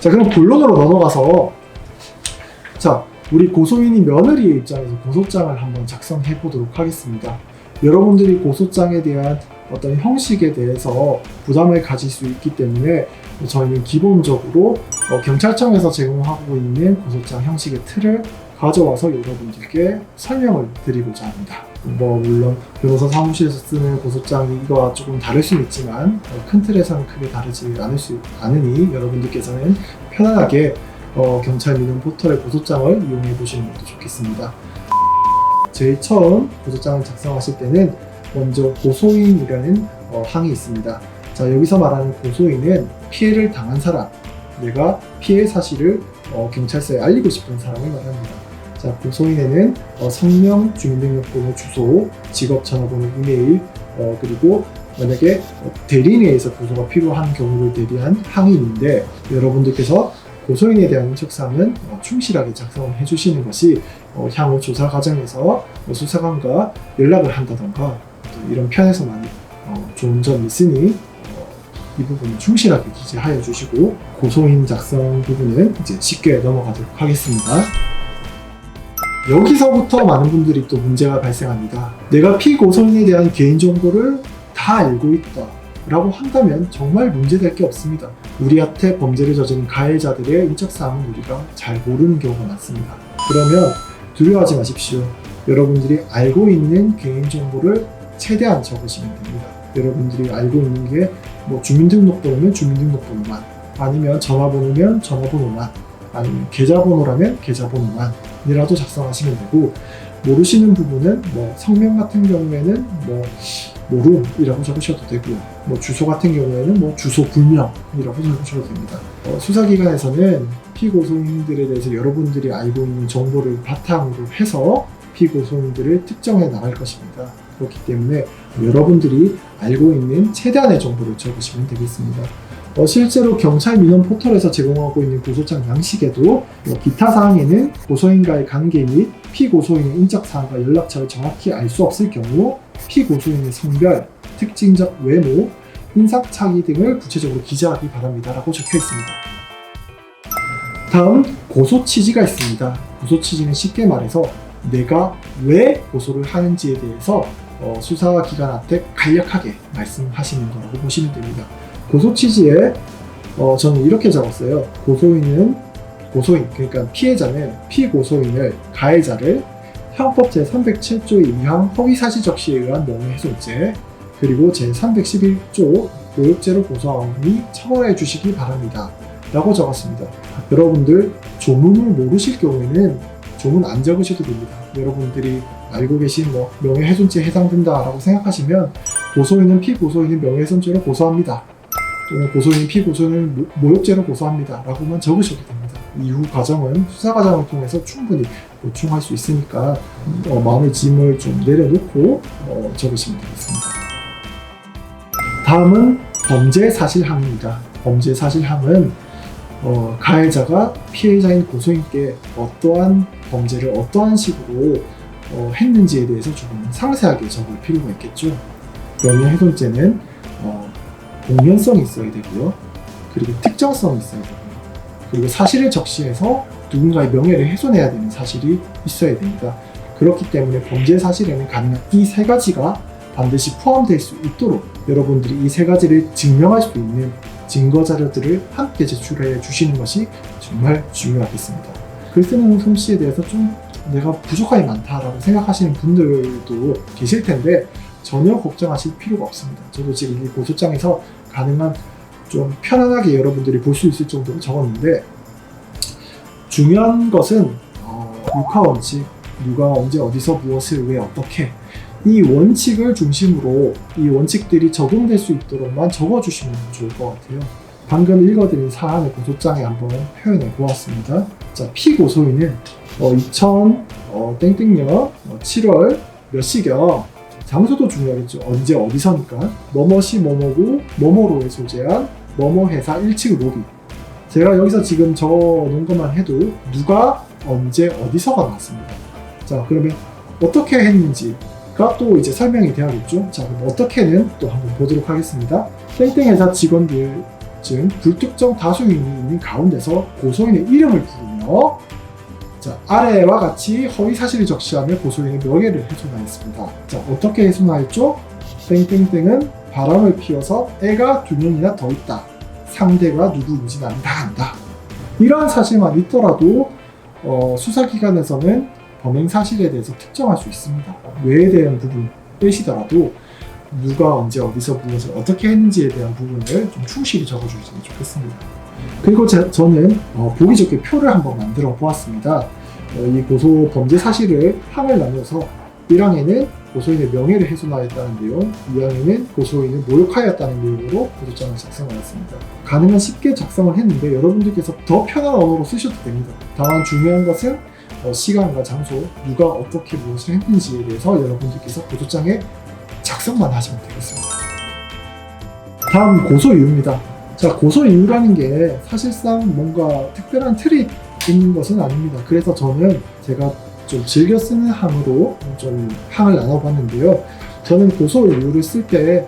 자, 그럼 본론으로 넘어가서 자, 우리 고소인이 며느리의 입장에서 고소장을 한번 작성해 보도록 하겠습니다. 여러분들이 고소장에 대한 어떤 형식에 대해서 부담을 가질 수 있기 때문에 저희는 기본적으로 경찰청에서 제공하고 있는 고소장 형식의 틀을 가져와서 여러분들께 설명을 드리고자 합니다. 물론 변호사 사무실에서 쓰는 고소장이 이거와 조금 다를 수는 있지만 큰 틀에서는 크게 다르지 않으니 여러분들께서는 편안하게 경찰 민원 포털의 고소장을 이용해 보시는 것도 좋겠습니다. 제일 처음 고소장을 작성하실 때는 먼저 고소인이라는 항이 있습니다. 자, 여기서 말하는 고소인은 피해를 당한 사람, 내가 피해 사실을 경찰서에 알리고 싶은 사람을 말합니다. 자, 고소인에는 성명, 주민등록번호, 주소, 직업, 전화번호, 이메일, 그리고 만약에 대리인에 의해서 고소가 필요한 경우를 대비한 항이 있는데 여러분들께서 고소인에 대한 인적사항은 충실하게 작성을 해주시는 것이 향후 조사 과정에서 수사관과 연락을 한다던가 이런 편에서 많이 좋은 점이 있으니 이 부분은 충실하게 기재하여 주시고 고소인 작성 부분은 이제 쉽게 넘어가도록 하겠습니다. 여기서부터 많은 분들이 또 문제가 발생합니다. 내가 피고소인에 대한 개인정보를 다 알고 있다 라고 한다면 정말 문제될 게 없습니다. 우리한테 범죄를 저지른 가해자들의 인적사항은 우리가 잘 모르는 경우가 많습니다. 그러면 두려워하지 마십시오. 여러분들이 알고 있는 개인정보를 최대한 적으시면 됩니다. 여러분들이 알고 있는 게 주민등록번호면 주민등록번호만, 아니면 전화번호면 전화번호만, 아니면 계좌번호라면 계좌번호만 이라도 작성하시면 되고, 모르시는 부분은 성명 같은 경우에는 모름이라고 적으셔도 되고요. 주소 같은 경우에는 주소 불명이라고 적으셔도 됩니다. 수사기관에서는 피고소인들에 대해서 여러분들이 알고 있는 정보를 바탕으로 해서 피고소인들을 특정해 나갈 것입니다. 그렇기 때문에 여러분들이 알고 있는 최대한의 정보를 적으시면 되겠습니다. 실제로 경찰 민원 포털에서 제공하고 있는 고소장 양식에도 기타 사항에는 고소인과의 관계 및 피고소인의 인적사항과 연락처를 정확히 알 수 없을 경우 피고소인의 성별, 특징적 외모, 인상착의 등을 구체적으로 기재하기 바랍니다 라고 적혀 있습니다. 다음 고소 취지가 있습니다. 고소 취지는 쉽게 말해서 내가 왜 고소를 하는지에 대해서 수사기관한테 간략하게 말씀하시는 거라고 보시면 됩니다. 고소 취지에 저는 이렇게 적었어요. 고소인, 그러니까 피해자는 피고소인을, 가해자를 형법 제307조에 의한 허위사실 적시에 의한 명예훼손죄, 그리고 제311조 모욕죄로 고소하오니 처벌해 주시기 바랍니다 라고 적었습니다. 여러분들 조문을 모르실 경우에는 조문 안 적으셔도 됩니다. 여러분들이 알고 계신 명예훼손죄에 해당된다라고 생각하시면 고소인은 피고소인을 명예훼손죄로 고소합니다, 또는 고소인은 피고소인을 모욕죄로 고소합니다 라고만 적으셔도 됩니다. 이후 과정은 수사 과정을 통해서 충분히 보충할 수 있으니까 마음의 짐을 좀 내려놓고 적으시면 되겠습니다. 다음은 범죄사실항입니다. 범죄사실항은 가해자가 피해자인 고소인께 어떠한 범죄를 어떠한 식으로 했는지에 대해서 조금 상세하게 적을 필요가 있겠죠. 명예훼손죄는 공연성이 있어야 되고요. 그리고 특정성이 있어야 되고요. 그리고 사실을 적시해서 누군가의 명예를 훼손해야 되는 사실이 있어야 됩니다. 그렇기 때문에 범죄 사실에는 가능한 이 세 가지가 반드시 포함될 수 있도록 여러분들이 이 세 가지를 증명할 수 있는 증거 자료들을 함께 제출해 주시는 것이 정말 중요하겠습니다. 글 쓰는 솜씨에 대해서 좀 내가 부족함이 많다라고 생각하시는 분들도 계실 텐데 전혀 걱정하실 필요가 없습니다. 저도 지금 이 고소장에서 가능한 좀 편안하게 여러분들이 볼 수 있을 정도로 적었는데, 중요한 것은 육하원칙, 누가 언제 어디서 무엇을 왜 어떻게, 이 원칙을 중심으로 이 원칙들이 적용될 수 있도록만 적어주시면 좋을 것 같아요. 방금 읽어드린 사안을 고소장에 한번 표현해 보았습니다. 자, 피고소인은 2000 땡땡년 7월 몇 시경, 장소도 중요하겠죠. 언제 어디서니까 뭐뭐시 뭐뭐구 뭐뭐로에 소재한 뭐뭐 회사 1층 로비. 제가 여기서 지금 적어놓은 것만 해도 누가 언제 어디서가 나왔습니다. 자, 그러면 어떻게 했는지가 또 이제 설명이 되어야겠죠. 자, 그럼 어떻게는 또 한번 보도록 하겠습니다. 땡땡 회사 직원들 즉 불특정 다수인이 있는 가운데서 고소인의 이름을 부르며 자, 아래와 같이 허위 사실을 적시하며 고소인의 명예를 훼손하였습니다. 자, 어떻게 훼손하였죠? 땡땡땡은 바람을 피워서 애가 2명이나 더 있다. 상대가 누구인지 나는 다 안다. 이러한 사실만 있더라도 수사기관에서는 범행 사실에 대해서 특정할 수 있습니다. 외에 대한 부분 빼시더라도 누가 언제 어디서 무엇을 어떻게 했는지에 대한 부분을 좀 충실히 적어주시면 좋겠습니다. 그리고 저는 보기 좋게 표를 한번 만들어 보았습니다. 이 고소 범죄 사실을 항을 나누어서 1항에는 고소인의 명예를 훼손하였다는 내용, 2항에는 고소인을 모욕하였다는 내용으로 고소장을 작성하였습니다. 가능한 쉽게 작성을 했는데 여러분들께서 더 편한 언어로 쓰셔도 됩니다. 다만 중요한 것은 시간과 장소, 누가 어떻게 무엇을 했는지에 대해서 여러분들께서 고소장에 작성만 하시면 되겠습니다. 다음 고소 이유입니다. 자, 고소 이유라는 게 사실상 뭔가 특별한 틀이 있는 것은 아닙니다. 그래서 저는 제가 좀 즐겨 쓰는 항으로 좀 항을 나눠봤는데요. 저는 고소 이유를 쓸 때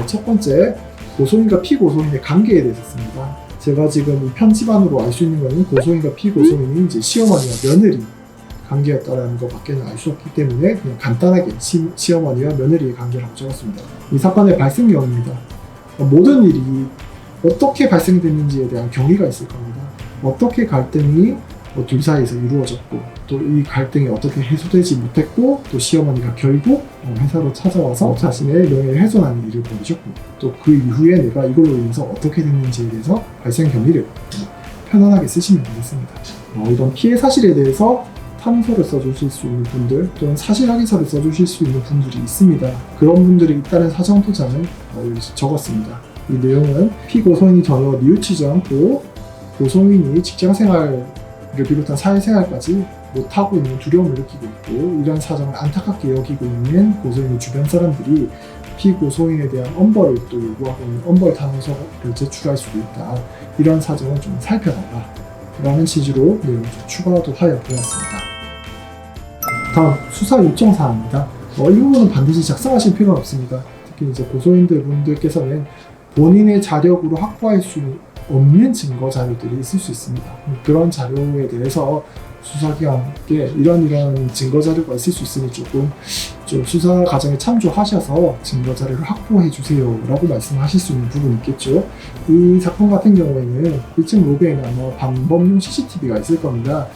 첫 번째 고소인과 피고소인의 관계에 대해서 씁니다. 제가 지금 이 편집안으로 알 수 있는 것은 고소인과 피고소인이 이제 시어머니와 며느리 관계였다라는 것밖에는 알 수 없기 때문에 그냥 간단하게 시어머니와 며느리의 관계라고 적었습니다. 이 사건의 발생경입니다. 모든 일이 어떻게 발생됐는지에 대한 경위가 있을 겁니다. 어떻게 갈등이 둘 사이에서 이루어졌고 또 이 갈등이 어떻게 해소되지 못했고 또 시어머니가 결국 회사로 찾아와서 자신의 명예를 훼손하는 일을 벌이셨고 또 그 이후에 내가 이걸로 인해서 어떻게 됐는지에 대해서 발생 경위를 편안하게 쓰시면 되겠습니다. 이런 피해 사실에 대해서 탐소를 써주실 수 있는 분들 또는 사실 확인서를 써주실 수 있는 분들이 있습니다. 그런 분들이 있다는 사정도장을 적었습니다. 이 내용은 피고소인이 전혀 뉘우치지 않고 고소인이 직장생활을 비롯한 사회생활까지 못하고 있는 두려움을 느끼고 있고 이런 사정을 안타깝게 여기고 있는 고소인의 주변 사람들이 피고소인에 대한 엄벌을 또 요구하고 있는 엄벌 탄원서를 제출할 수도 있다. 이런 사정을 좀 살펴봐라 라는 취지로 내용을 좀 추가도 하여 보았습니다. 다음 수사 요청 사항입니다. 이 부분은 반드시 작성하실 필요는 없습니다. 특히 이제 고소인들 분들께서는 본인의 자력으로 확보할 수 없는 증거 자료들이 있을 수 있습니다. 그런 자료에 대해서 수사기관께 이런 증거 자료가 있을 수 있으니 조금 좀 수사 과정에 참조하셔서 증거 자료를 확보해 주세요 라고 말씀하실 수 있는 부분이 있겠죠. 이 사건 같은 경우에는 1층 로비에는 아마 방범용 CCTV가 있을 겁니다.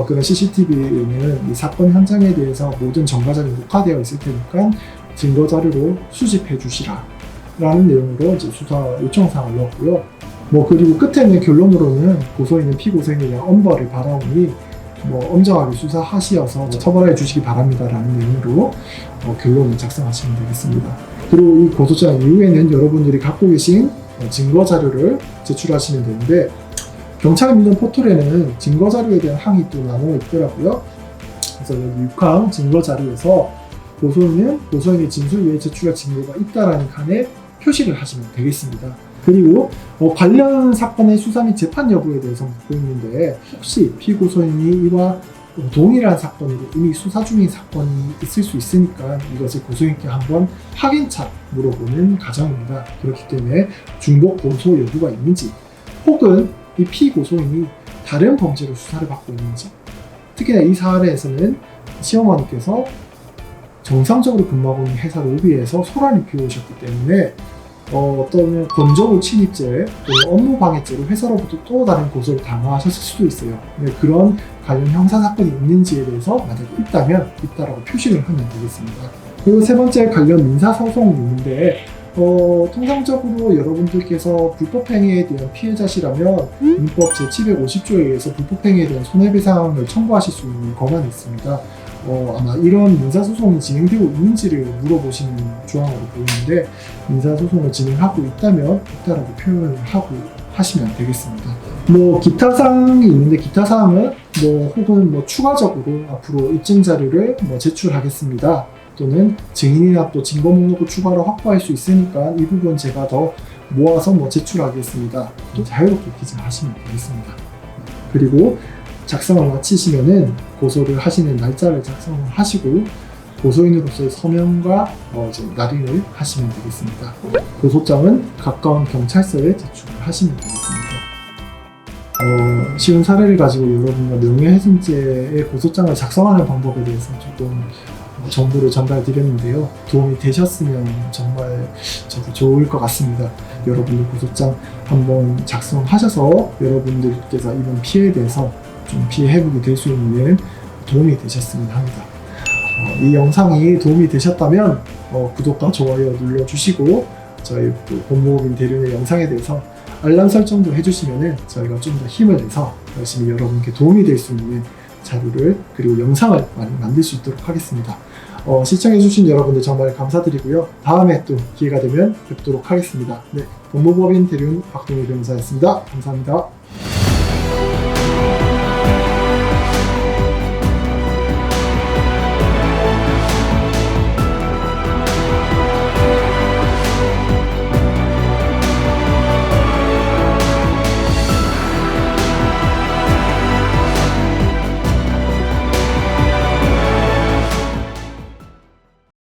그런 CCTV에는 이 사건 현장에 대해서 모든 정가 자료가 녹화되어 있을 테니까 증거 자료로 수집해 주시라 라는 내용으로 이제 수사 요청사항을 넣었고요. 그리고 끝에는 결론으로는 고소인은 피고소인에 대한 엄벌을 받아오니 엄정하게 수사하시어서 처벌해 주시기 바랍니다 라는 내용으로 결론을 작성하시면 되겠습니다. 그리고 이 고소장 이후에는 여러분들이 갖고 계신 증거 자료를 제출하시면 되는데 경찰 민원 포털에는 증거 자료에 대한 항이 또 나누어 있더라고요. 그래서 여기 6항 증거 자료에서 고소인은 고소인의 진술 외에 제출할 증거가 있다라는 칸에 표시를 하시면 되겠습니다. 그리고 관련 사건의 수사 및 재판 여부에 대해서 묻고 있는데 혹시 피고소인이 이와 동일한 사건으로 이미 수사 중인 사건이 있을 수 있으니까 이것을 고소인께 한번 확인차 물어보는 과정입니다. 그렇기 때문에 중복 고소 여부가 있는지 혹은 이 피고소인이 다른 범죄로 수사를 받고 있는지 특히나 이 사례에서는 시어머니께서 정상적으로 근무하고 있는 회사 로비에서 소란이 피우셨기 때문에 어떤 건조물 침입죄 또는 업무방해죄로 회사로부터 또 다른 고소를 당하셨을 수도 있어요. 그런 관련 형사사건이 있는지에 대해서 만약에 있다면 있다라고 표시를 하면 되겠습니다. 그리고 세 번째 관련 민사소송이 있는데 통상적으로 여러분들께서 불법행위에 대한 피해자시라면 민법 제750조에 의해서 불법행위에 대한 손해배상을 청구하실 수 있는 권한이 있습니다. 아마 이런 민사소송이 진행되고 있는지를 물어보시는 조항으로 보이는데 민사소송을 진행하고 있다면 있다라고 표현을 하고 하시면 되겠습니다. 기타 사항이 있는데 기타 사항은 혹은 추가적으로 앞으로 입증 자료를 제출하겠습니다. 또는 증인이나 또 증거 목록을 추가로 확보할 수 있으니까 이 부분 제가 더 모아서 제출하겠습니다. 또 자유롭게 기재하시면 되겠습니다. 그리고 작성을 마치시면은 고소를 하시는 날짜를 작성을 하시고 고소인으로서의 서명과 이제 날인을 하시면 되겠습니다. 고소장은 가까운 경찰서에 제출을 하시면 되겠습니다. 쉬운 사례를 가지고 여러분과 명예훼손죄의 고소장을 작성하는 방법에 대해서 조금 정보를 전달드렸는데요. 도움이 되셨으면 정말 저도 좋을 것 같습니다. 여러분들 고소장 한번 작성하셔서 여러분들께서 입은 피해에 대해서 좀 피해 회복이 될 수 있는 도움이 되셨으면 합니다. 이 영상이 도움이 되셨다면 구독과 좋아요 눌러주시고 저희 법무법인 대리운의 영상에 대해서 알람 설정도 해주시면 저희가 좀 더 힘을 내서 열심히 여러분께 도움이 될 수 있는 자료를 그리고 영상을 많이 만들 수 있도록 하겠습니다. 시청해주신 여러분들 정말 감사드리고요. 다음에 또 기회가 되면 뵙도록 하겠습니다. 네, 법무법인 대리운 박동일 변호사였습니다. 감사합니다.